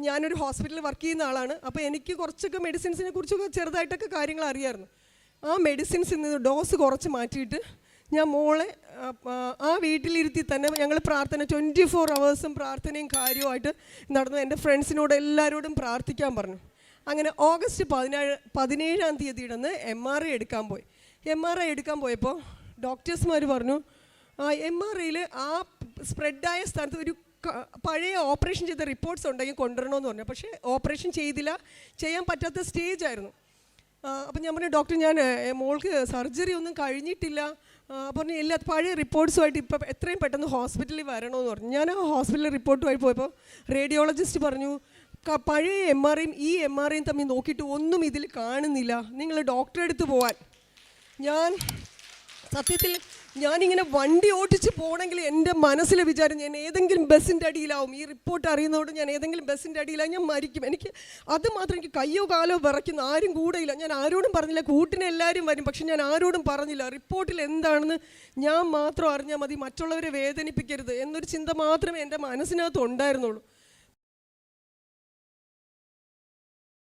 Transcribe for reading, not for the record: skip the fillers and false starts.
ഞാനൊരു ഹോസ്പിറ്റലിൽ വർക്ക് ചെയ്യുന്ന ആളാണ്. അപ്പോൾ എനിക്ക് കുറച്ചൊക്കെ മെഡിസിൻസിനെ കുറിച്ചൊക്കെ ചെറുതായിട്ടൊക്കെ കാര്യങ്ങൾ അറിയാമായിരുന്നു. ആ മെഡിസിൻസിൽ നിന്ന് ഡോസ് കുറച്ച് മാറ്റിയിട്ട് ഞാൻ മോളെ ആ വീട്ടിലിരുത്തി തന്നെ ഞങ്ങൾ പ്രാർത്ഥന 24 hours പ്രാർത്ഥനയും കാര്യമായിട്ട് നടന്നു. എൻ്റെ ഫ്രണ്ട്സിനോട് എല്ലാവരോടും പ്രാർത്ഥിക്കാൻ പറഞ്ഞു. അങ്ങനെ ഓഗസ്റ്റ് 17-ാം തീയതിയിടന്ന് MRI എടുക്കാൻ പോയി. MRI എടുക്കാൻ പോയപ്പോൾ ഡോക്ടേഴ്സ്മാർ പറഞ്ഞു MRIയിൽ ആ സ്പ്രെഡായ സ്ഥലത്ത് ഒരു പഴയ ഓപ്പറേഷൻ ചെയ്ത റിപ്പോർട്ട്സ് ഉണ്ടെങ്കിൽ കൊണ്ടുവരണമെന്ന് പറഞ്ഞു. പക്ഷേ ഓപ്പറേഷൻ ചെയ്തില്ല, ചെയ്യാൻ പറ്റാത്ത സ്റ്റേജായിരുന്നു. അപ്പം ഞാൻ പറഞ്ഞു ഡോക്ടർ ഞാൻ മോൾക്ക് സർജറി ഒന്നും കഴിഞ്ഞിട്ടില്ല. പറഞ്ഞു ഇല്ല, പഴയ റിപ്പോർട്ട്സുമായിട്ട് ഇപ്പം എത്രയും പെട്ടെന്ന് ഹോസ്പിറ്റലിൽ വരണമെന്ന് പറഞ്ഞു. ഞാൻ ആ ഹോസ്പിറ്റലിൽ റിപ്പോർട്ടുമായി പോയപ്പോൾ റേഡിയോളജിസ്റ്റ് പറഞ്ഞു പഴയ MRIയും ഈ MRIയും തമ്മിൽ നോക്കിയിട്ട് ഒന്നും ഇതിൽ കാണുന്നില്ല, നിങ്ങൾ ഡോക്ടറെ അടുത്ത് പോവാൻ. ഞാൻ സത്യത്തിൽ ഞാനിങ്ങനെ വണ്ടി ഓടിച്ച് പോകണമെങ്കിൽ എൻ്റെ മനസ്സിലെ വിചാരം ഞാൻ ഏതെങ്കിലും ബസ്സിൻ്റെ അടിയിലാവും. ഈ റിപ്പോർട്ട് അറിയുന്നതോട് ഞാൻ ഏതെങ്കിലും ബസ്സിൻ്റെ അടിയിലാവും, ഞാൻ മരിക്കും. എനിക്ക് അത് മാത്രം, എനിക്ക് കയ്യോ കാലോ വിറയ്ക്കുന്ന, ആരും കൂടെയില്ല. ഞാൻ ആരോടും പറഞ്ഞില്ല, കൂട്ടിന് എല്ലാവരും വരും, പക്ഷെ ഞാൻ ആരോടും പറഞ്ഞില്ല. റിപ്പോർട്ടിൽ എന്താണെന്ന് ഞാൻ മാത്രം അറിഞ്ഞാൽ മതി, മറ്റുള്ളവരെ വേദനിപ്പിക്കരുത് എന്നൊരു ചിന്ത മാത്രമേ എൻ്റെ മനസ്സിനകത്ത് ഉണ്ടായിരുന്നുള്ളൂ.